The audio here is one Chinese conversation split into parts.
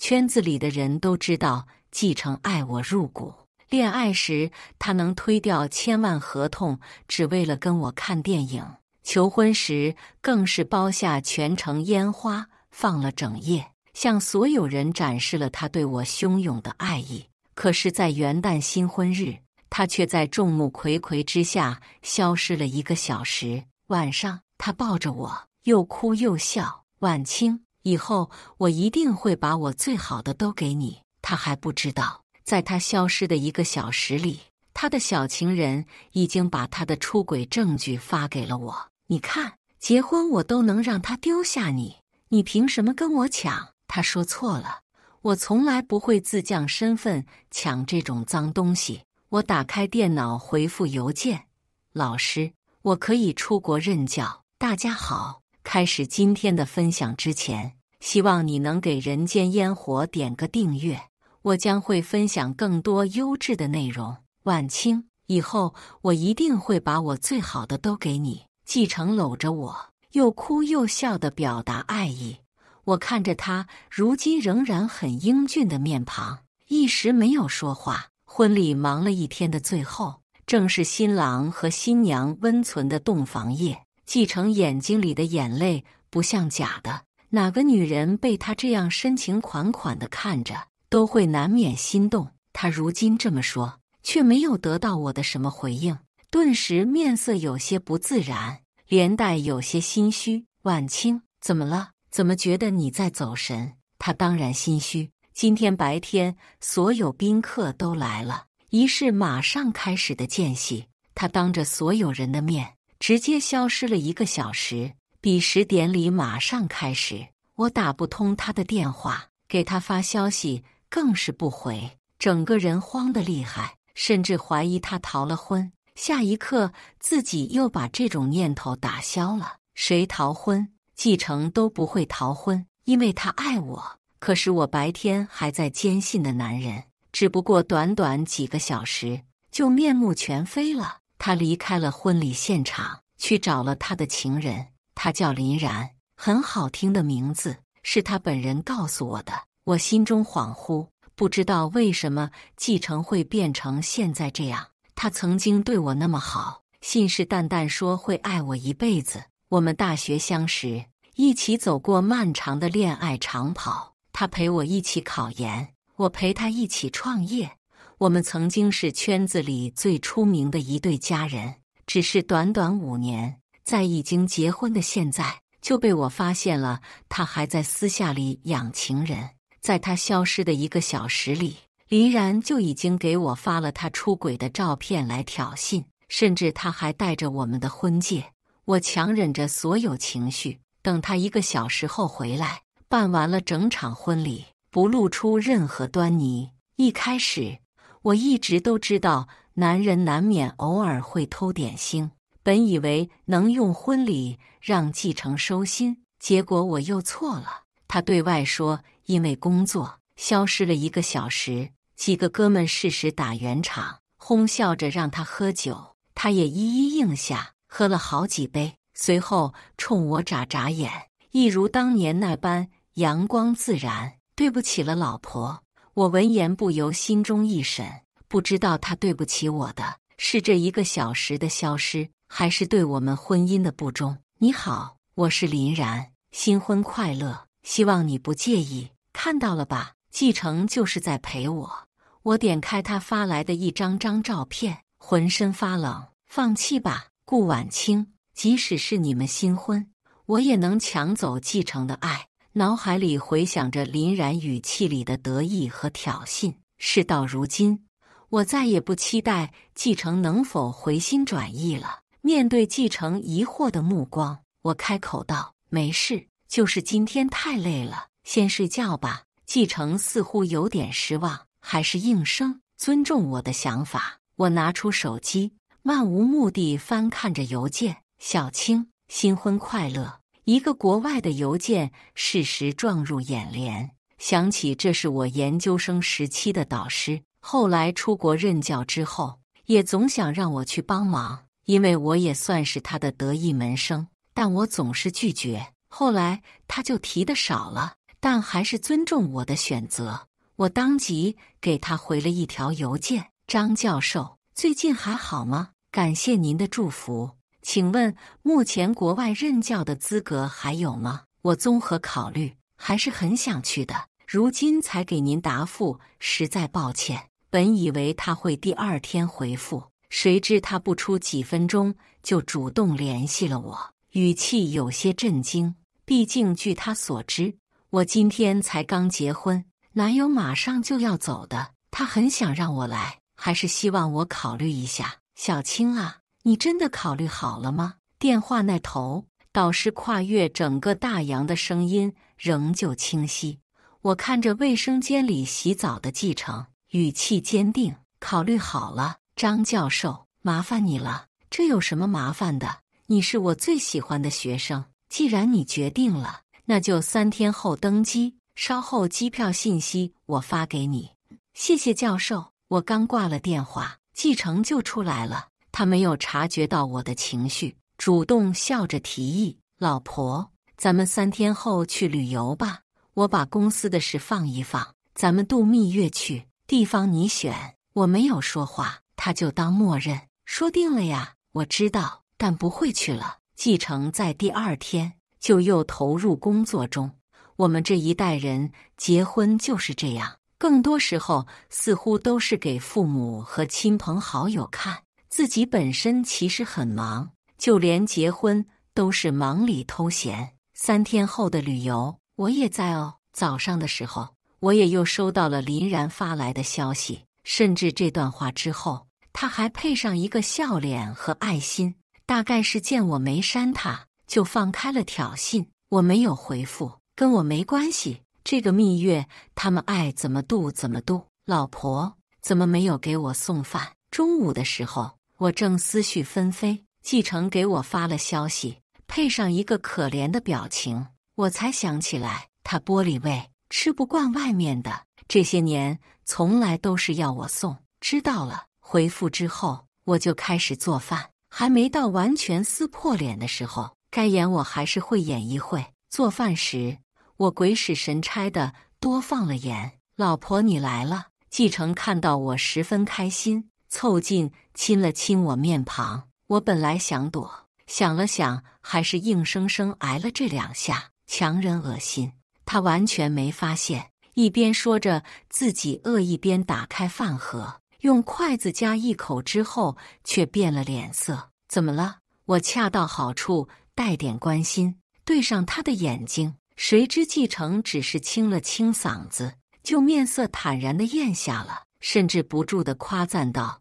圈子裡的人都知道繼承愛我入骨。戀愛時，他能推掉千萬合同，只為了跟我看電影。求婚時，更是包下全城煙花，放了整夜，向所有人展示了他對我洶湧的愛意。可是，在元旦新婚日，他卻在眾目睽睽之下消失了1個小時。晚上，他抱着我，又哭又笑。婉清，以後我一定會把我最好的都給你。他還不知道，在他消失的1個小時裡，他的小情人已經把他的出軌證據發給了我。你看，結婚我都能讓他丟下你，你憑什麼跟我搶？他說錯了，我從來不會自降身份搶這種髒東西。我打開電腦回復郵件：老師，我可以出國任教。大家好，開始今天的分享之前，希望你能給人間煙火點個訂閱，我將會分享更多優質的內容。婉清，以後我一定會把我最好的都給你。繼承摟着我，又哭又笑地表達愛意。我看着他如今仍然很英俊的面龐，一時沒有說話。婚禮忙了一天的最後，正是新郎和新娘溫存的洞房夜。繼承眼睛裡的眼淚不像假的，哪個女人被他這樣深情款款地看着，都會難免心動。他如今這麼說，卻沒有得到我的什麼回應，頓時面色有些不自然，連帶有些心虛。婉清，怎麼了？怎麼覺得你在走神？他當然心虛。今天白天所有賓客都來了，儀式馬上開始的間隙，他當着所有人的面直接消失了1個小時。比試典禮馬上開始，我打不通他的電話，給他發消息更是不回，整個人慌得厲害，甚至懷疑他逃了婚。下一刻自己又把這種念頭打消了。誰逃婚？繼承都不會逃婚，因為他愛我。可是我白天還在堅信的男人，只不過短短幾個小時就面目全非了。他離開了婚禮現場，去找了他的情人，他叫林然，很好聽的名字，是他本人告訴我的。我心中恍惚，不知道為什麼繼承會變成現在這樣。他曾經對我那麼好，信誓旦旦說會愛我一輩子。我們大學相識，一起走過漫長的戀愛長跑。他陪我一起考研，我陪他一起創業。我們曾經是圈子裡最出名的一對佳人，只是短短5年，在已經結婚的現在，就被我發現了他還在私下裡養情人。在他消失的1個小時裡，林然就已經給我發了他出軌的照片來挑釁，甚至他還戴着我們的婚戒。我強忍着所有情緒，等他1個小時後回來，辦完了整場婚禮，不露出任何端倪。一開始，我一直都知道男人難免偶爾會偷點腥，本以為能用婚禮讓繼承收心，結果我又錯了。他對外說因為工作消失了1個小時，幾個哥們適時打圓場，哄笑着讓他喝酒，他也一一應下，喝了好幾杯，隨後衝我眨眨眼，一如當年那般陽光自然。對不起了，老婆。我聞言不由心中一沈，不知道他對不起我的是這1個小時的消失，還是對我們婚姻的不忠。你好，我是林然，新婚快樂，希望你不介意。看到了吧，繼承就是在陪我。我點開他發來的一張張照片，渾身發冷。放棄吧，顧婉清，即使是你們新婚，我也能搶走繼承的愛。腦海裡回想着林然語氣裡的得意和挑釁。事到如今，我再也不期待繼承能否回心轉意了。面對繼承疑惑的目光，我開口道：沒事，就是今天太累了，先睡覺吧。繼承似乎有點失望，還是應聲尊重我的想法。我拿出手機，漫無目的翻看着郵件。小青，新婚快樂。1個國外的郵件適時撞入眼簾，想起這是我研究生時期的導師，後來出國任教之後，也總想讓我去幫忙，因為我也算是他的得意門生，但我總是拒絕。後來他就提的少了，但還是尊重我的選擇。我當即給他回了一條郵件：張教授，最近還好嗎？感謝您的祝福。請問目前國外任教的資格還有嗎？我綜合考慮，還是很想去的。如今才給您答復，實在抱歉。本以為他會第二天回復，誰知他不出幾分鐘就主動聯繫了我，語氣有些震驚。畢竟據他所知，我今天才剛結婚，哪有馬上就要走的？他很想讓我來，還是希望我考慮一下。小青啊，你真的考慮好了嗎？電話那頭，導師跨越整個大洋的聲音仍舊清晰。我看着衛生間裡洗澡的繼承，語氣堅定：考慮好了，張教授，麻煩你了。這有什麼麻煩的？你是我最喜歡的學生，既然你決定了，那就3天後登機，稍後機票信息我發給你。謝謝教授。我剛掛了電話，繼承就出來了。他沒有察覺到我的情緒，主動笑着提議：老婆，咱們3天後去旅遊吧。我把公司的事放一放，咱們度蜜月去，地方你選。我沒有說話，他就當默認。說定了呀，我知道，但不會去了。繼承在第2天就又投入工作中。我們這一代人結婚就是這樣，更多時候似乎都是給父母和親朋好友看，自己本身其實很忙，就連結婚都是忙裡偷閒。3天後的旅遊，我也在哦。早上的時候，我也又收到了林然發來的消息，甚至這段話之後，他還配上一個笑臉和愛心，大概是見我沒刪他，就放開了挑釁。我沒有回復，跟我沒關係。這個蜜月，他們愛怎麼度怎麼度。老婆，怎麼沒有給我送飯？中午的時候，我正思緒紛飛，繼承給我發了消息，配上一個可憐的表情。我才想起來，他玻璃胃，吃不慣外面的。這些年從來都是要我送。知道了。回復之後，我就開始做飯，還沒到完全撕破臉的時候，該演我還是會演一會。做飯時，我鬼使神差的多放了鹽。老婆，你來了。繼承看到我十分開心，湊近親了親我面龐。我本來想躲，想了想，還是硬生生挨了這2下。強人惡心，他完全沒發現，一邊說着自己餓，一邊打開飯盒，用筷子夾一口之後，卻變了臉色。怎麼了？我恰到好處，帶點關心，對上他的眼睛。誰知繼承只是清了清嗓子，就面色坦然地咽下了，甚至不住地誇讚道：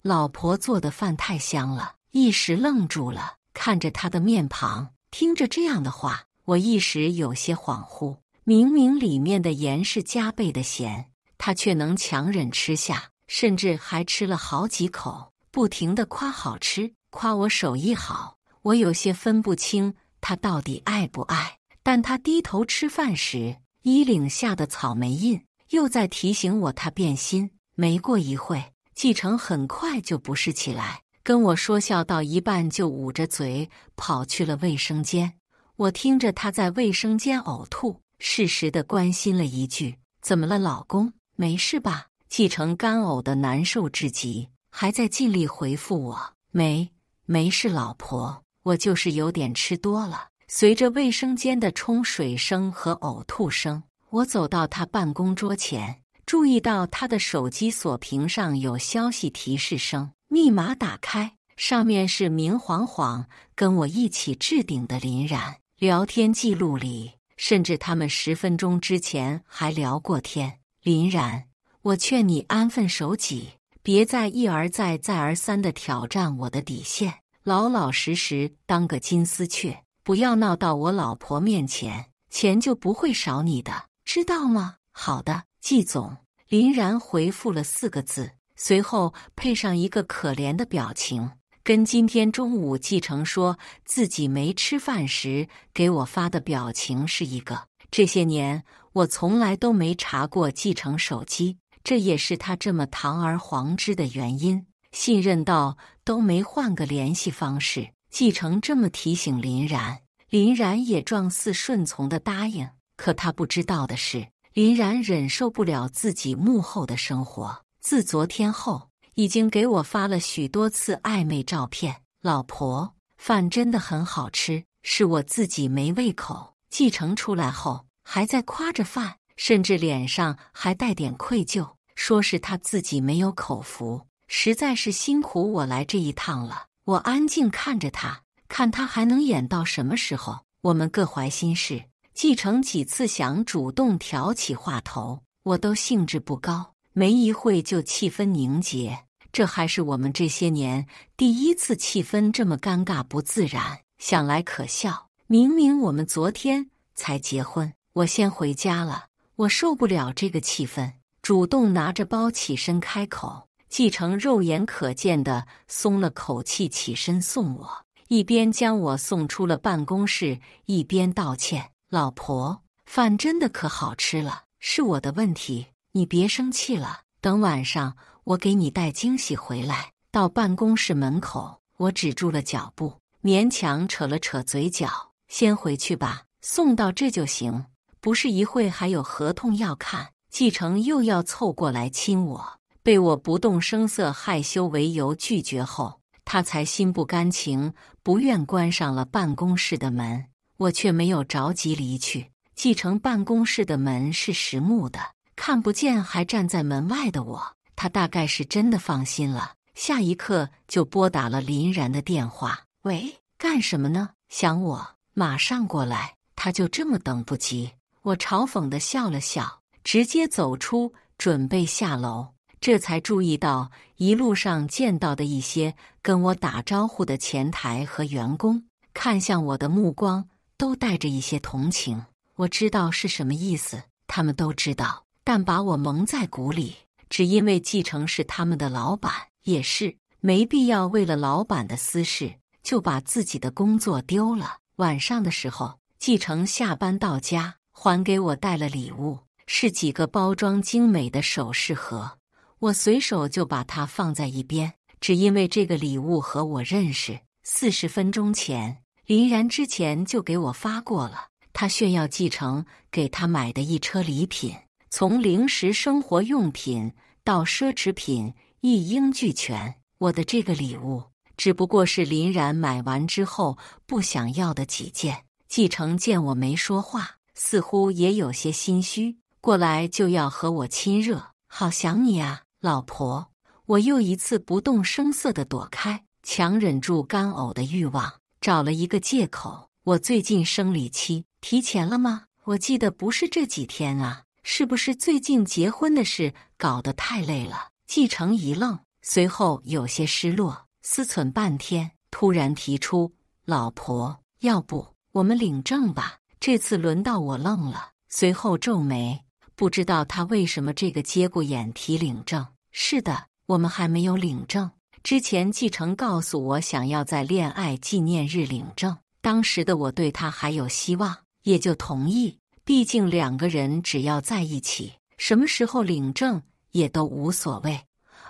老婆做的飯太香了。一時愣住了，看着他的面龐，聽着這樣的話，我一時有些恍惚。明明裡面的鹽是加倍的鹹，他卻能強忍吃下，甚至還吃了好幾口，不停地誇好吃，誇我手藝好。我有些分不清他到底愛不愛，但他低頭吃飯時，衣領下的草莓印又在提醒我他變心。沒過一會，繼承很快就不適起來，跟我說笑到一半就捂着嘴跑去了衛生間。我聽着他在衛生間嘔吐，適時地關心了一句：怎麼了，老公？沒事吧？繼承乾嘔的難受至極，還在盡力回復我：沒事，老婆，我就是有點吃多了。隨着衛生間的沖水聲和嘔吐聲，我走到他辦公桌前，注意到他的手機鎖屏上有消息提示聲，密碼打開，上面是明晃晃跟我一起置頂的林然。聊天記錄裡，甚至他們10分鐘之前還聊過天。林然，我勸你安分守己，別再一而再再而三地挑戰我的底線，老老實實當個金絲雀，不要鬧到我老婆面前，錢就不會少你的，知道嗎？好的，季總。林然回復了4個字，隨後配上一個可憐的表情，跟今天中午繼承說自己沒吃飯時給我發的表情是一個。這些年我從來都沒查過繼承手機，這也是他這麼堂而皇之的原因。信任到都沒換個聯繫方式，繼承這麼提醒林然，林然也狀似順從的答應。可他不知道的是，林然忍受不了自己幕後的生活，自昨天後已經給我發了許多次曖昧照片。老婆，飯真的很好吃，是我自己沒胃口。繼承出來後還在誇着飯，甚至臉上還帶點愧疚，說是他自己沒有口福，實在是辛苦我來這一趟了。我安靜看着他，看他還能演到什麼時候。我們各懷心事，繼承幾次想主動挑起話頭，我都興致不高，沒一會就氣氛凝結。這還是我們這些年第一次氣氛這麼尷尬不自然，想來可笑。明明我們昨天才結婚，我先回家了，我受不了這個氣氛，主動拿着包起身開口。繼承肉眼可見地鬆了口氣，起身送我，一邊將我送出了辦公室，一邊道歉：“老婆，飯真的可好吃了，是我的問題，你別生氣了。等晚上我給你帶驚喜回來。”到辦公室門口，我止住了腳步，勉強扯了扯嘴角：“先回去吧，送到這就行，不是一會還有合同要看。”繼承又要湊過來親我，被我不動聲色害羞為由拒絕後，他才心不甘情不願關上了辦公室的門。我卻沒有着急離去。繼承辦公室的門是實木的，看不見還站在門外的我，他大概是真的放心了。下一刻就撥打了林然的電話：“喂，幹什麼呢？想我？馬上過來。”他就這麼等不及。我嘲諷地笑了笑，直接走出，準備下樓。這才注意到一路上見到的一些跟我打招呼的前台和員工，看向我的目光都帶着一些同情。我知道是什麼意思，他們都知道，但把我蒙在鼓裡，只因為繼承是他們的老闆。也是沒必要為了老闆的私事就把自己的工作丟了。晚上的時候，繼承下班到家，還給我帶了禮物，是幾個包裝精美的首飾盒。我隨手就把它放在一邊，只因為這個禮物和我認識。40分鐘前，林然之前就給我發過了，他炫耀繼承給他買的一車禮品，從零食生活用品到奢侈品一應俱全。我的這個禮物只不過是林然買完之後不想要的幾件。繼承見我沒說話，似乎也有些心虛，過來就要和我親熱。好想你啊，老婆。我又一次不動聲色地躲開，強忍住乾嘔的慾望，找了一個借口：我最近生理期，提前了嗎？我記得不是這幾天啊，是不是最近結婚的事搞得太累了？繼承一愣，隨後有些失落，思忖半天，突然提出：老婆，要不我們領證吧？這次輪到我愣了，隨後皺眉，不知道他為什麼這個節骨眼提領證。是的，我們還沒有領證。之前繼承告訴我想要在戀愛紀念日領證，當時的我對他還有希望，也就同意。畢竟兩個人只要在一起，什麼時候領證也都無所謂。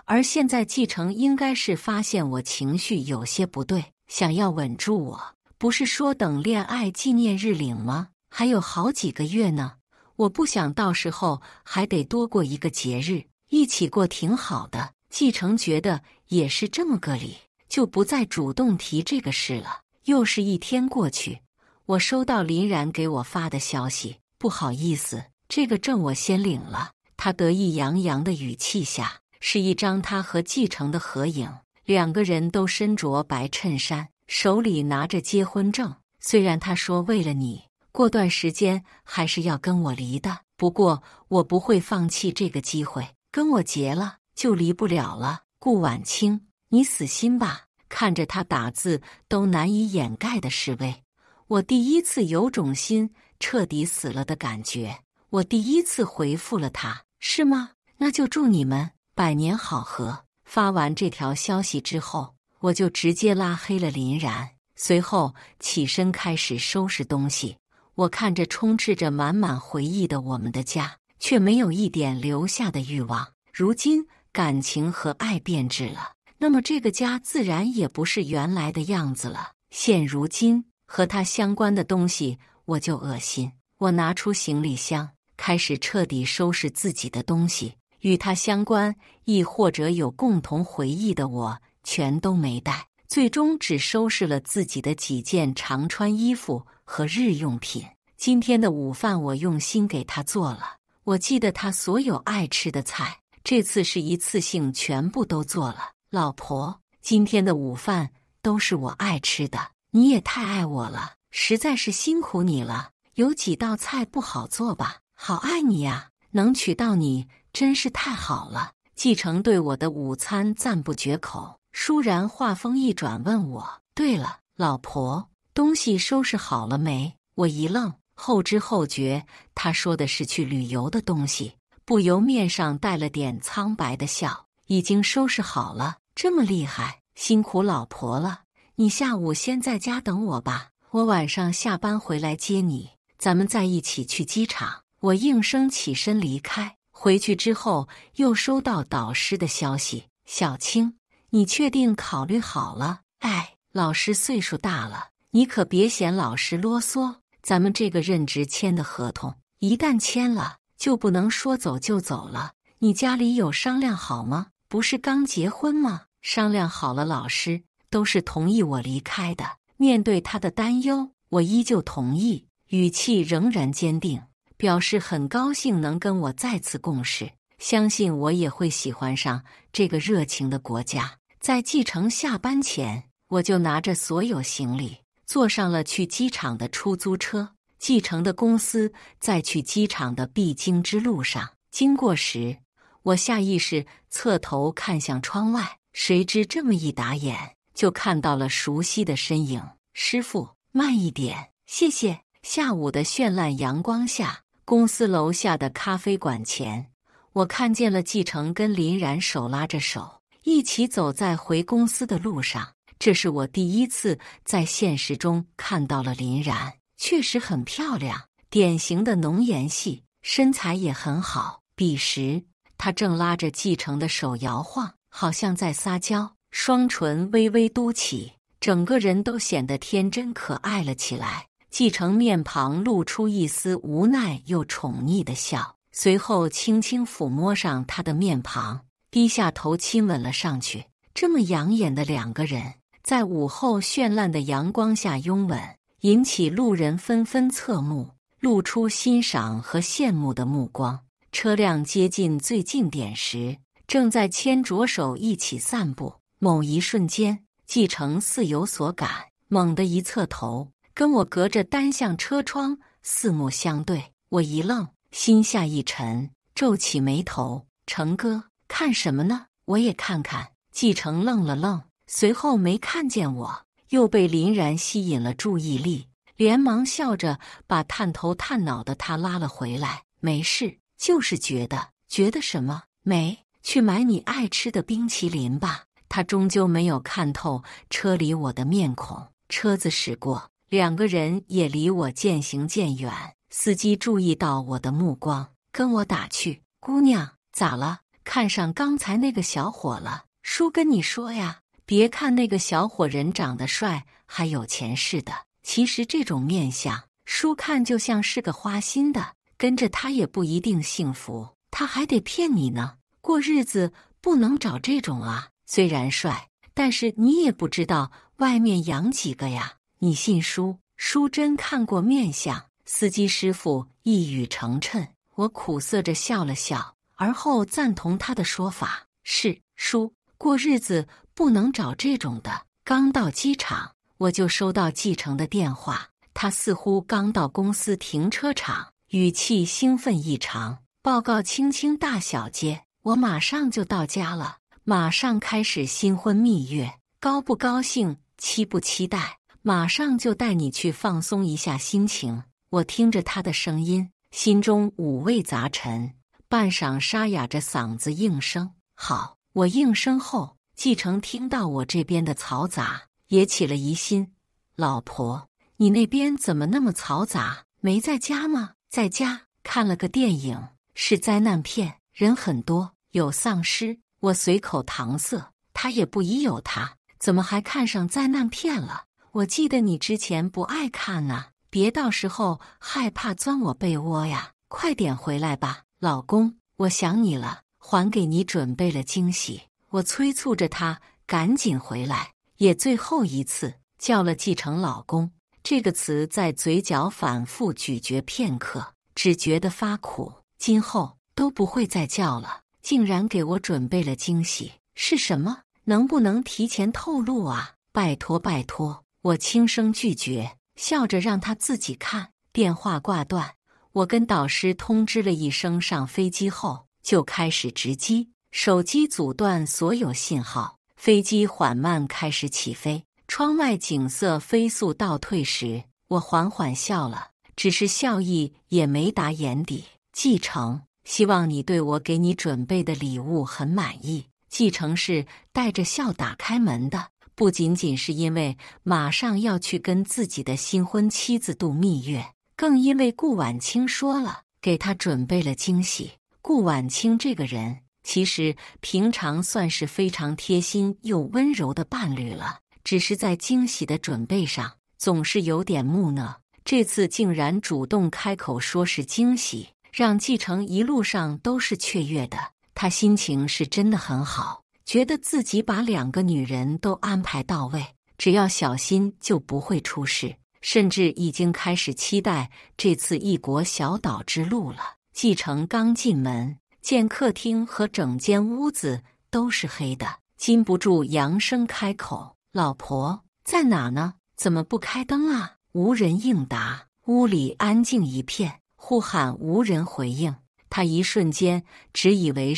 而現在繼承應該是發現我情緒有些不對，想要穩住我。不是說等戀愛紀念日領嗎？還有好幾個月呢，我不想到時候還得多過一個節日，一起過挺好的。繼承覺得也是這麼個理，就不再主動提這個事了。又是一天過去，我收到林然給我發的消息：不好意思，這個證我先領了。他得意洋洋的語氣下，是一張他和繼承的合影，兩個人都身着白襯衫，手裡拿着結婚證。雖然他說為了你，過段時間還是要跟我離的，不過我不會放棄這個機會，跟我結了就離不了了。顧婉清，你死心吧。看着他打字都難以掩蓋的示威，我第一次有種心徹底死了的感覺。我第一次回復了他：是嗎？那就祝你們百年好合。發完這條消息之後，我就直接拉黑了林然，隨後起身開始收拾東西。我看着充斥着滿滿回憶的我們的家，卻沒有一點留下的慾望。如今感情和愛變質了，那麼這個家自然也不是原來的樣子了。現如今和它相關的東西我就噁心。我拿出行李箱，開始徹底收拾自己的東西，與他相關亦或者有共同回憶的我全都沒帶，最終只收拾了自己的幾件常穿衣服和日用品。今天的午飯我用心給他做了，我記得他所有愛吃的菜，這次是一次性全部都做了。老婆，今天的午飯都是我愛吃的，你也太愛我了，實在是辛苦你了。有幾道菜不好做吧？好愛你呀，能娶到你真是太好了。繼承對我的午餐讚不絕口。倏然話鋒一轉問我，對了，老婆，東西收拾好了沒？我一愣，後知後覺，他說的是去旅遊的東西，不由面上帶了點蒼白的笑。已經收拾好了，這麼厲害，辛苦老婆了。你下午先在家等我吧，我晚上下班回來接你，咱們再一起去機場。我應聲起身離開。回去之後又收到導師的消息，小青，你確定考慮好了？哎，老師歲數大了，你可別嫌老師囉嗦。咱們這個任職簽的合同，一旦簽了，就不能說走就走了。你家裡有商量好嗎？不是剛結婚嗎？商量好了，老師都是同意我離開的。面對他的擔憂，我依舊同意，語氣仍然堅定，表示很高興能跟我再次共事，相信我也會喜歡上這個熱情的國家。在繼承下班前，我就拿着所有行李，坐上了去機場的出租車。繼承的公司在去機場的必經之路上經過時，我下意識側頭看向窗外，誰知這麼一打眼，就看到了熟悉的身影。師傅，慢一點，謝謝。下午的絢爛陽光下，公司樓下的咖啡館前，我看見了繼承跟林然手拉着手，一起走在回公司的路上。這是我第一次在現實中看到了林然，確實很漂亮，典型的濃顏系，身材也很好。彼時，她正拉着繼承的手搖晃，好像在撒嬌，雙唇微微嘟起，整個人都顯得天真可愛了起來。繼承面龐露出一絲無奈又寵溺的笑，隨後輕輕撫摸上他的面龐，低下頭親吻了上去。這麼養眼的兩個人，在午後絢爛的陽光下擁吻，引起路人紛紛側目，露出欣賞和羨慕的目光。車輛接近最近點時，正在牽着手一起散步。某一瞬間，繼承似有所感，猛地一側頭，跟我隔着單向車窗四目相對。我一愣，心下一沉，皺起眉頭：“成哥，看什麼呢？我也看看。”繼承愣了愣，隨後沒看見我，又被林然吸引了注意力，連忙笑着把探頭探腦的他拉了回來：“沒事，就是覺得什麼？沒，去買你愛吃的冰淇淋吧。”他終究沒有看透車裡我的面孔。車子駛過，兩個人也離我漸行漸遠。司機注意到我的目光，跟我打趣：“姑娘，咋了？看上剛才那個小伙了？叔跟你說呀，別看那個小伙人長得帥還有錢似的，其實這種面相，叔看就像是個花心的，跟着他也不一定幸福，他還得騙你呢。過日子不能找這種啊，雖然帥，但是你也不知道外面養幾個呀。你信叔？叔真看過面相。”司機師傅一語成讖。我苦澀着笑了笑，而後贊同他的說法：“是，叔，過日子不能找這種的。”剛到機場，我就收到繼承的電話，他似乎剛到公司停車場，語氣興奮異常：“報告青青大小姐，我馬上就到家了，馬上開始新婚蜜月，高不高興，期不期待？馬上就帶你去放鬆一下心情。”我聽着他的聲音，心中五味雜陳，半晌沙啞着嗓子應聲：“好。”我應聲後，繼承聽到我這邊的嘈雜，也起了疑心：“老婆，你那邊怎麼那麼嘈雜？沒在家嗎？”“在家，看了個電影，是災難片，人很多，有喪屍。”我隨口搪塞，他也不疑有他，怎麼還看上災難片了？我記得你之前不愛看呢。別到時候害怕鑽我被窩呀！快點回來吧，老公，我想你了，還給你準備了驚喜。我催促着他趕緊回來，也最後一次叫了繼承老公這個詞，在嘴角反覆咀嚼片刻，只覺得發苦。今後都不會再叫了。竟然給我準備了驚喜，是什麼？能不能提前透露啊？拜託拜託！我輕聲拒絕，笑着讓他自己看。電話掛斷，我跟導師通知了一聲上飛機後，就開始值機，手機阻斷所有信號，飛機緩慢開始起飛。窗外景色飛速倒退時，我緩緩笑了，只是笑意也沒達眼底。繼承，希望你對我給你準備的禮物很滿意。繼承是帶着笑打開門的，不僅僅是因為馬上要去跟自己的新婚妻子度蜜月，更因為顧婉清說了，給他準備了驚喜。顧婉清這個人，其實平常算是非常貼心又溫柔的伴侶了，只是在驚喜的準備上，總是有點木訥。這次竟然主動開口說是驚喜，讓繼承一路上都是雀躍的。他心情是真的很好，覺得自己把2個女人都安排到位，只要小心就不會出事，甚至已經開始期待這次異國小島之路了。繼承剛進門，見客廳和整間屋子都是黑的，禁不住揚聲開口：“老婆，在哪呢？怎麼不開燈啊？”無人應答，屋裡安靜一片，呼喊無人回應。他一瞬間只以為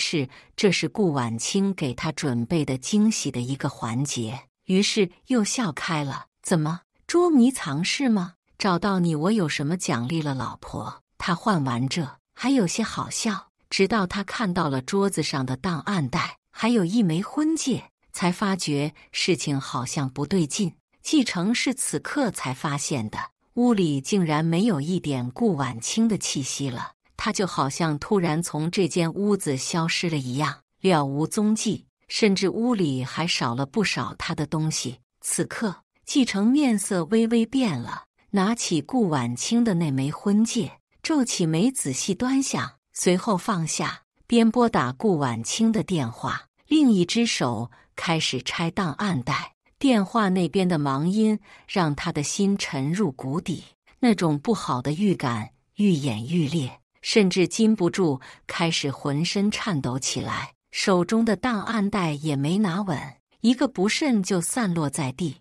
這是顧婉清給他準備的驚喜的一個環節，於是又笑開了。怎麼，捉迷藏是嗎？找到你，我有什麼獎勵了，老婆？他換完這，還有些好笑，直到他看到了桌子上的檔案袋，還有一枚婚戒，才發覺事情好像不對勁。繼承是此刻才發現的，屋裡竟然沒有一點顧婉清的氣息了。他就好像突然從這間屋子消失了一樣，了無蹤跡，甚至屋裡還少了不少他的東西。此刻，繼承面色微微變了，拿起顧婉清的那枚婚戒，皺起眉仔細端詳，隨後放下，邊撥打顧婉清的電話，另一隻手開始拆檔案袋。電話那邊的忙音讓他的心沉入谷底，那種不好的預感愈演愈烈。甚至禁不住開始渾身顫抖起來，手中的檔案袋也沒拿穩，一個不慎就散落在地。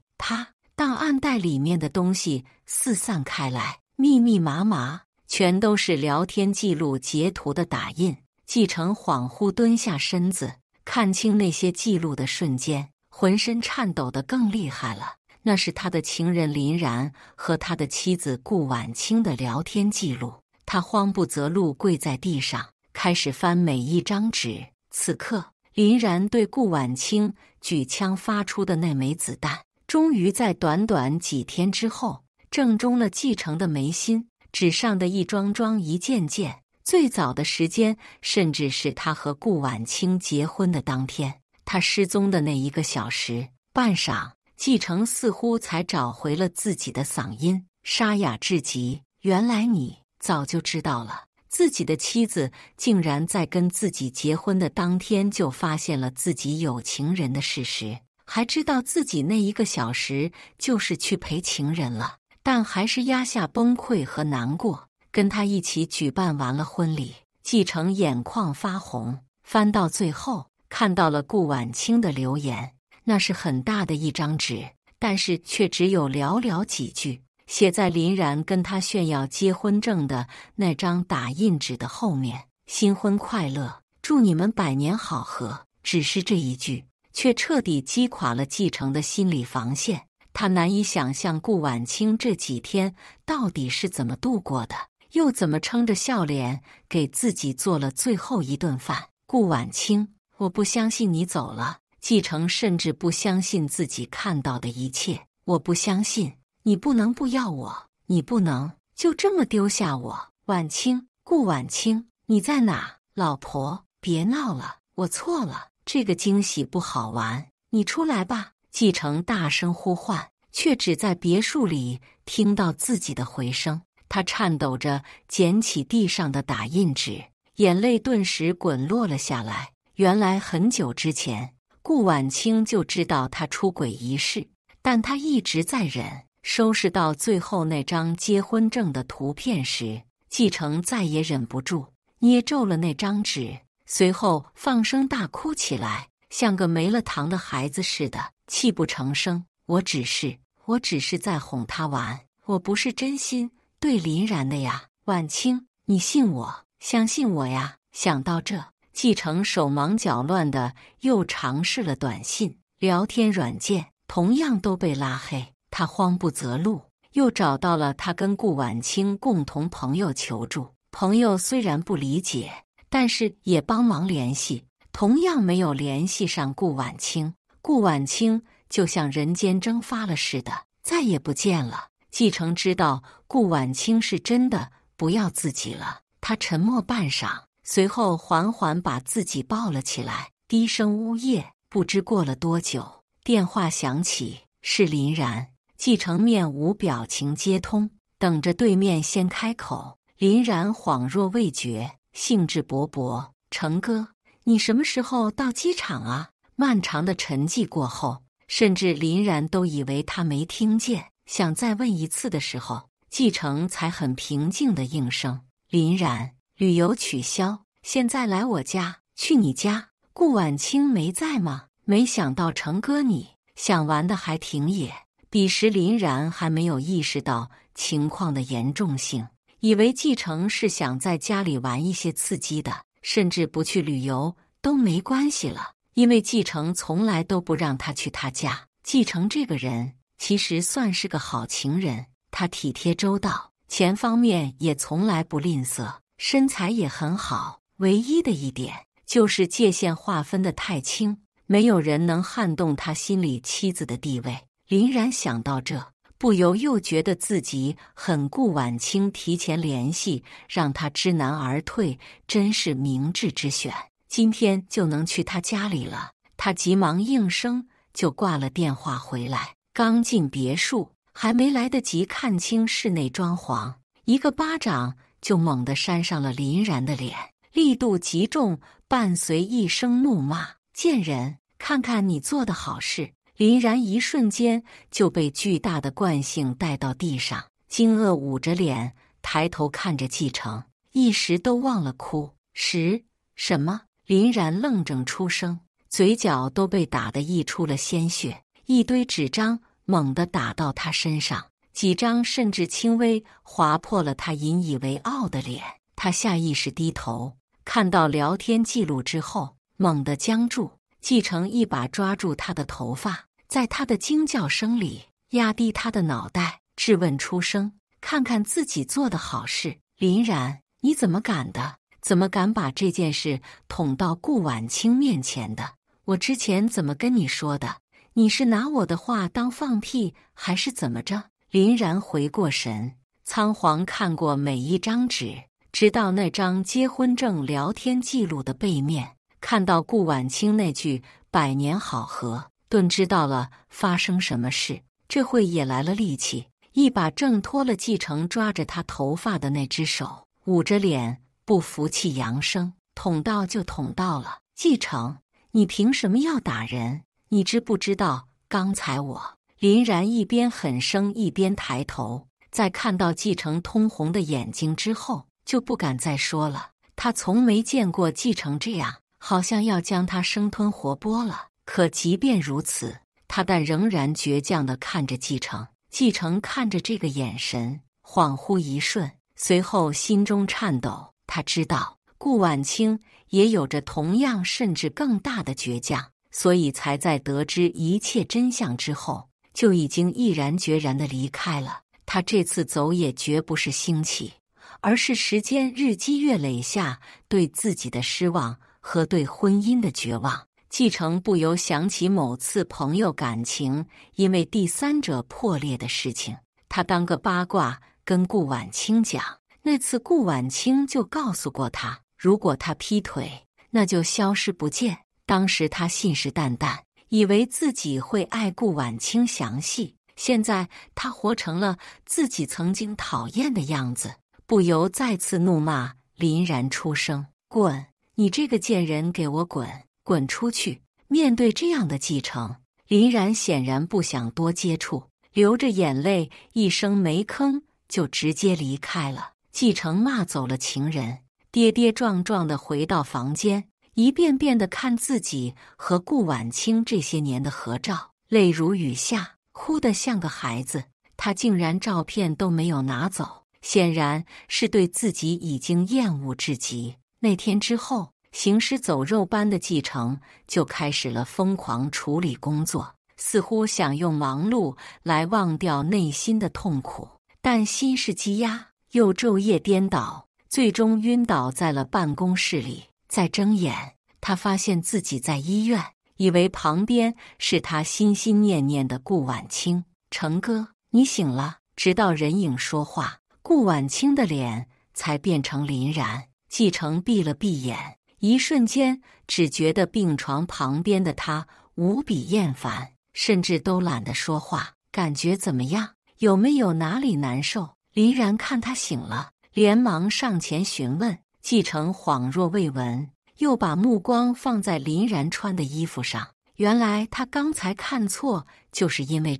檔案袋裡面的東西四散開來，密密麻麻，全都是聊天記錄截圖的打印。繼承恍惚蹲下身子，看清那些記錄的瞬間，渾身顫抖得更厲害了。那是他的情人林然和他的妻子顧婉清的聊天記錄。他慌不擇路，跪在地上，開始翻每一張紙。此刻，林然對顧婉清舉槍發出的那枚子彈，終於在短短幾天之後，正中了繼承的眉心。紙上的一樁樁一件件，最早的時間，甚至是他和顧婉清結婚的當天。他失蹤的那1個小時，半晌，繼承似乎才找回了自己的嗓音，沙啞至極。原來你早就知道了，自己的妻子竟然在跟自己結婚的當天就發現了自己有情人的事實，還知道自己那1個小時就是去陪情人了，但還是壓下崩潰和難過，跟他一起舉辦完了婚禮。繼承眼眶發紅，翻到最後，看到了顧婉清的留言，那是很大的一張紙，但是卻只有寥寥幾句。寫在林然跟他炫耀結婚證的那張打印紙的後面：“新婚快樂，祝你們百年好合。”只是這一句，卻徹底擊垮了繼承的心理防線。他難以想象顧婉清這幾天到底是怎麼度過的，又怎麼撐着笑臉給自己做了最後一頓飯。顧婉清，我不相信你走了。繼承甚至不相信自己看到的一切。我不相信。你不能不要我，你不能就這麼丟下我。婉清，顧婉清，你在哪？老婆，別鬧了，我錯了，這個驚喜不好玩，你出來吧。繼承大聲呼喚，卻只在別墅裡聽到自己的回聲，他顫抖着撿起地上的打印紙，眼淚頓時滾落了下來。原來很久之前，顧婉清就知道他出軌一事，但他一直在忍。收拾到最後那張結婚證的圖片時，季承再也忍不住，捏皺了那張紙，隨後放聲大哭起來，像個沒了糖的孩子似的，泣不成聲。我只是在哄他玩，我不是真心對林然的呀，婉清，你信我，相信我呀。想到這，季承手忙腳亂的又嘗試了短信、聊天軟件，同樣都被拉黑。他慌不擇路，又找到了他跟顧婉清共同朋友求助。朋友雖然不理解，但是也幫忙聯繫，同樣沒有聯繫上顧婉清。顧婉清就像人間蒸發了似的，再也不見了。季承知道顧婉清是真的不要自己了，他沉默半晌，隨後緩緩把自己抱了起來，低聲嗚咽。不知過了多久，電話響起，是林然。季承面無表情接通，等着對面先開口。林然恍若未覺，興致勃勃：“承哥，你什麼時候到機場啊？”漫長的沉寂過後，甚至林然都以為他沒聽見，想再問一次的時候，季承才很平靜地應聲：“林然，旅遊取消，現在來我家。去你家？顧婉清沒在嗎？”沒想到承哥你想玩的還挺野。彼時林然還沒有意識到情況的嚴重性，以為季承是想在家裡玩一些刺激的，甚至不去旅遊都沒關係了，因為季承從來都不讓他去他家。季承這個人其實算是個好情人，他體貼周到，錢方面也從來不吝嗇，身材也很好，唯一的一點就是界限劃分得太清，沒有人能撼動他心裡妻子的地位。林然想到這，不由又覺得自己很顧婉清提前聯繫，讓他知難而退，真是明智之選。今天就能去他家裡了。他急忙應聲，就掛了電話回來。剛進別墅，還沒來得及看清室內裝潢，一個巴掌就猛地扇上了林然的臉，力度極重，伴隨一聲怒罵：“賤人，看看你做的好事！”林然一瞬間就被巨大的慣性帶到地上，驚愕捂着臉，抬頭看着季承，一時都忘了哭。什麼？林然愣怔出聲，嘴角都被打得溢出了鮮血，一堆紙張猛地打到他身上，幾張甚至輕微劃破了他引以為傲的臉。他下意識低頭，看到聊天記錄之後，猛地僵住。季承一把抓住他的頭髮，在他的驚叫聲裡壓低他的腦袋，質問出聲：“看看自己做的好事，林然，你怎麼敢的？怎麼敢把這件事捅到顧婉清面前的？我之前怎麼跟你說的？你是拿我的話當放屁，還是怎麼着？”林然回過神，倉皇看過每一張紙，直到那張結婚證聊天記錄的背面。看到顧婉清那句“百年好合”，頓知道了發生什麼事。這會也來了力氣，一把掙脫了季承抓着他頭髮的那只手，捂着臉不服氣揚聲：“捅到就捅到了，季承，你憑什麼要打人？你知不知道剛才我……”林然一邊狠聲一邊抬頭，在看到季承通紅的眼睛之後，就不敢再說了。他從沒見過季承這樣。好像要將他生吞活剝了，可即便如此，他但仍然倔強地看着季承。季承看着這個眼神，恍惚一瞬，隨後心中顫抖。他知道顧婉清也有着同樣甚至更大的倔強，所以才在得知一切真相之後，就已經毅然決然地離開了。他這次走也絕不是興起，而是時間日積月累下對自己的失望和對婚姻的絕望。季承不由想起某次朋友感情因為第三者破裂的事情，他當個八卦跟顧婉清講，那次顧婉清就告訴過他，如果他劈腿，那就消失不見。當時他信誓旦旦，以為自己會愛顧婉清詳細，現在他活成了自己曾經討厭的樣子，不由再次怒罵林然出聲：“滾！你這個賤人，給我滾！滾出去！”面對這樣的繼承，林然顯然不想多接觸，流着眼淚，一聲沒吭就直接離開了。繼承罵走了情人，跌跌撞撞地回到房間，一遍遍地看自己和顧婉清這些年的合照，淚如雨下，哭得像個孩子。他竟然照片都沒有拿走，顯然是對自己已經厭惡至極。那天之後，行屍走肉般的繼承就開始了瘋狂處理工作，似乎想用忙碌來忘掉內心的痛苦，但心事積壓，又晝夜顛倒，最終暈倒在了辦公室裡。再睜眼，他發現自己在醫院，以為旁邊是他心心念念的顧婉清。成哥，你醒了。直到人影說話，顧婉清的臉才變成林然。繼承閉了閉眼，一瞬間只覺得病床旁邊的他無比厭煩，甚至都懶得說話。感覺怎麼樣？有沒有哪裡難受？林然看他醒了，連忙上前詢問。繼承恍若未聞，又把目光放在林然穿的衣服上。原來他剛才看錯，就是因為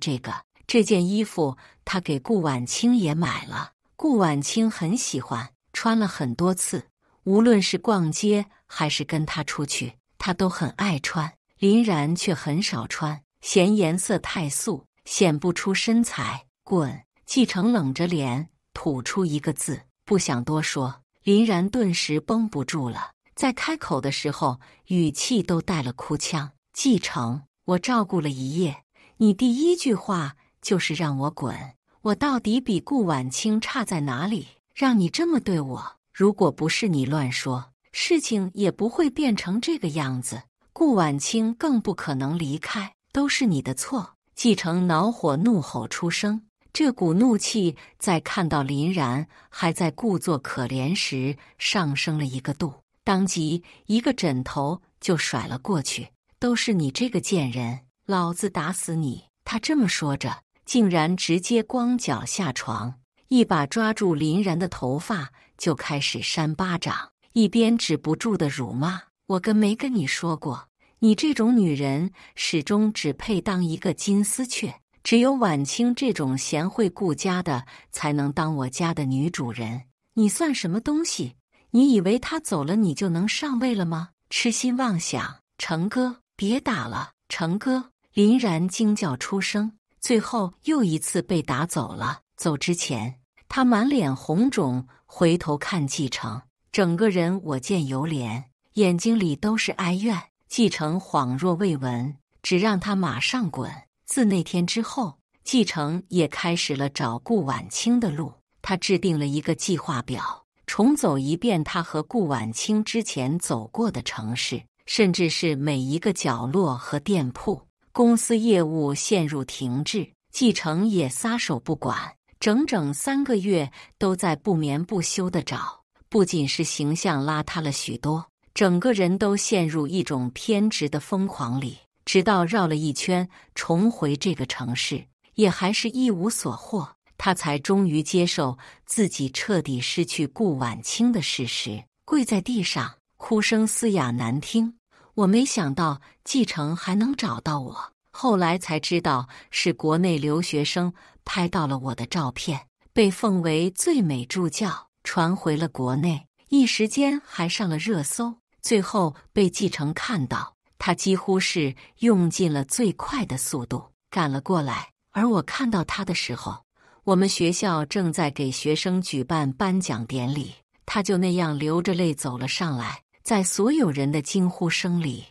這件衣服他給顧婉清也買了，顧婉清很喜歡，穿了很多次，無論是逛街還是跟他出去，他都很愛穿。林然卻很少穿，嫌顏色太素，顯不出身材。滾！繼承冷着臉吐出一個字，不想多說。林然頓時繃不住了，在開口的時候語氣都帶了哭腔。繼承，我照顧了一夜，你第一句話就是讓我滾，我到底比顧婉清差在哪裡，讓你這麼對我？如果不是你亂說，事情也不會變成這個樣子，顧婉清更不可能離開，都是你的錯。繼承惱火怒吼出聲，這股怒氣在看到林然還在故作可憐時上升了1個度，當即一個枕頭就甩了過去。都是你這個賤人，老子打死你！他這麼說着，竟然直接光腳下床，一把抓住林然的頭髮就開始扇巴掌，一邊止不住的辱罵：我沒跟你說過，你這種女人始終只配當一個金絲雀，只有婉清這種賢惠顧家的才能當我家的女主人，你算什麼東西？你以為她走了你就能上位了嗎？痴心妄想！成哥，別打了！成哥！林然驚叫出聲，最後又一次被打走了。走之前，他滿臉紅腫，回頭看繼承，整個人我見猶憐，眼睛裡都是哀怨。繼承恍若未聞，只讓他馬上滾。自那天之後，繼承也開始了找顧婉清的路。他制定了一個計劃表，重走一遍他和顧婉清之前走過的城市，甚至是每一個角落和店鋪。公司業務陷入停滯，繼承也撒手不管，整整3個月都在不眠不休地找。不僅是形象邋遢了許多，整個人都陷入一種偏執的瘋狂裡。直到繞了一圈，重回這個城市，也還是一無所獲。他才終於接受自己徹底失去顧婉清的事實，跪在地上，哭聲嘶啞難聽。我沒想到繼承還能找到我，後來才知道是國內留學生拍到了我的照片，被奉為最美助教，傳回了國內，一時間還上了熱搜。最後被繼承看到，他幾乎是用盡了最快的速度趕了過來。而我看到他的時候，我們學校正在給學生舉辦頒獎典禮，他就那樣流着淚走了上來。在所有人的驚呼聲裡，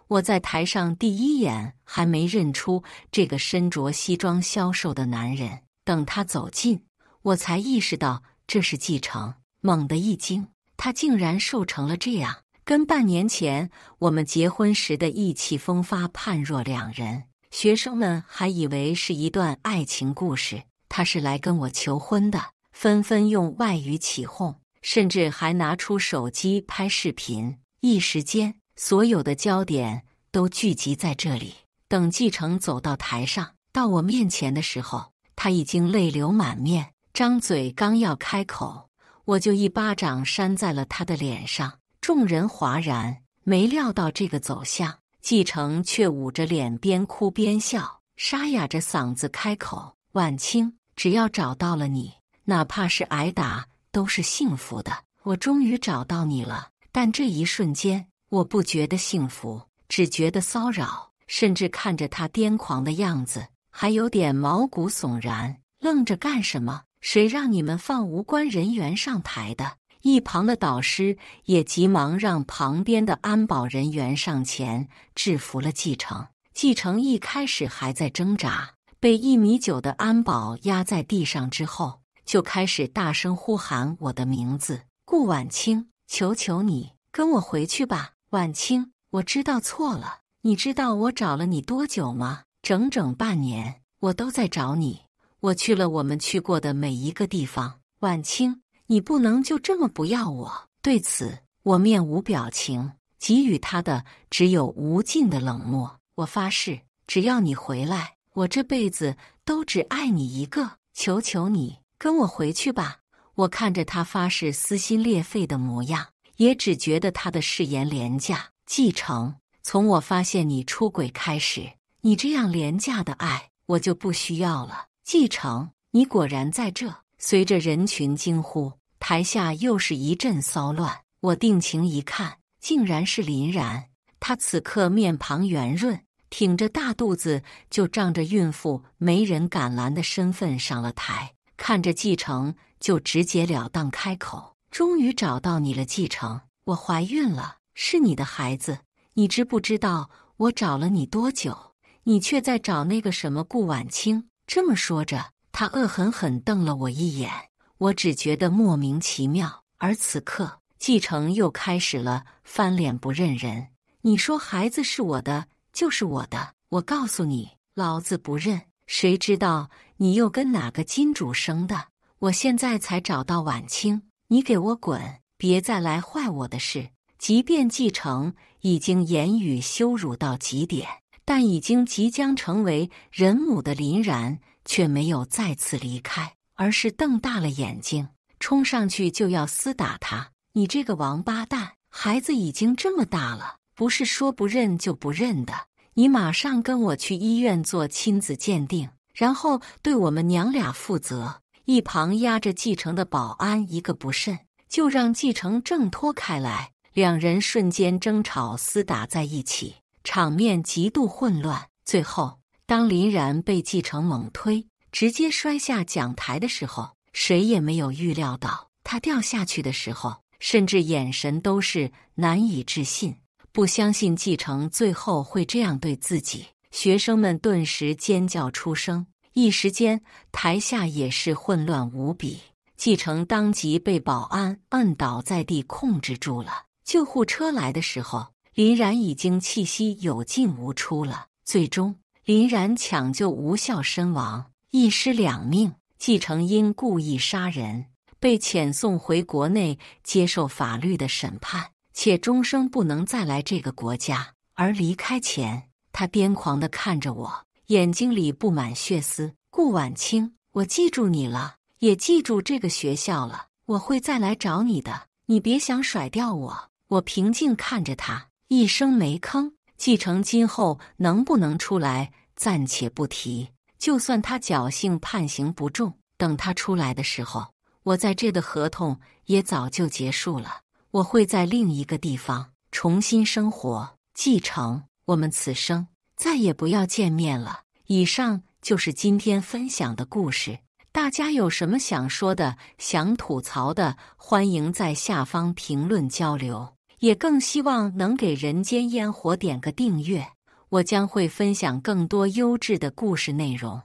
我在台上第一眼還沒認出這個身着西裝消瘦的男人。等他走近，我才意識到這是繼承，猛地一驚，他竟然瘦成了這樣，跟半年前我們結婚時的意氣風發判若兩人。學生們還以為是一段愛情故事，他是來跟我求婚的，紛紛用外語起哄，甚至還拿出手機拍視頻。一時間，所有的焦點都聚集在這裡。等繼承走到台上，到我面前的時候，他已經淚流滿面，張嘴剛要開口，我就一巴掌扇在了他的臉上。眾人嘩然，沒料到這個走向，繼承卻捂着臉邊哭邊笑，沙啞着嗓子開口：“婉清，只要找到了你，哪怕是挨打，都是幸福的。我終於找到你了。”但這一瞬間，我不覺得幸福，只覺得騷擾，甚至看着他癲狂的樣子，還有點毛骨悚然。愣着幹什麼？誰讓你們放無關人員上台的？一旁的導師也急忙讓旁邊的安保人員上前制服了繼承。繼承一開始還在掙扎，被1.9米的安保壓在地上之後，就開始大聲呼喊我的名字：“顧婉清，求求你，跟我回去吧。婉清，我知道錯了。你知道我找了你多久嗎？整整半年，我都在找你。我去了我們去過的每一個地方。婉清，你不能就這麼不要我。”對此，我面無表情，給予他的只有無盡的冷漠。我發誓，只要你回來，我這輩子都只愛你一個。求求你，跟我回去吧。我看着他發誓撕心裂肺的模樣，也只覺得他的誓言廉價。繼承，從我發現你出軌開始，你這樣廉價的愛，我就不需要了。繼承，你果然在這。隨着人群驚呼，台下又是一陣騷亂。我定睛一看，竟然是林然。她此刻面龐圓潤，挺着大肚子，就仗着孕婦沒人敢攔的身份上了台，看着繼承就直截了當開口：“終於找到你了，繼承，我懷孕了，是你的孩子。你知不知道我找了你多久？你卻在找那個什麼顧婉清。”這麼說着，他惡狠狠瞪了我一眼，我只覺得莫名其妙。而此刻，繼承又開始了翻臉不認人：“你說孩子是我的，就是我的。我告訴你，老子不認。誰知道你又跟哪個金主生的？我現在才找到婉清，你給我滾，別再來壞我的事。”即便繼承已經言語羞辱到極點，但已經即將成為人母的林然卻沒有再次離開，而是瞪大了眼睛，衝上去就要廝打他：“你這個王八蛋，孩子已經這麼大了，不是說不認就不認的。你馬上跟我去醫院做親子鑑定，然後對我們娘倆負責。”一旁壓着繼承的保安一個不慎，就讓繼承掙脫開來，兩人瞬間爭吵廝打在一起，場面極度混亂。最後，當林然被繼承猛推，直接摔下講台的時候，誰也沒有預料到，他掉下去的時候，甚至眼神都是難以置信，不相信繼承最後會這樣對自己。學生們頓時尖叫出聲，一時間台下也是混亂無比。繼承當即被保安摁倒在地控制住了。救護車來的時候，林然已經氣息有進無出了。最終，林然搶救無效身亡，一屍兩命。繼承因故意殺人被遣送回國內接受法律的審判，且終生不能再來這個國家。而離開前，他癲狂地看着我，眼睛裡布滿血絲：“顧婉清，我記住你了，也記住這個學校了，我會再來找你的，你別想甩掉我。”我平靜看着他，一聲沒吭。繼承今後能不能出來暫且不提，就算他僥倖判刑不重，等他出來的時候，我在這的合同也早就結束了。我會在另一個地方重新生活。繼承，我們此生再也不要見面了。以上就是今天分享的故事。大家有什麼想說的、想吐槽的，歡迎在下方評論交流。也更希望能給人間煙火點個訂閱，我將會分享更多優質的故事內容。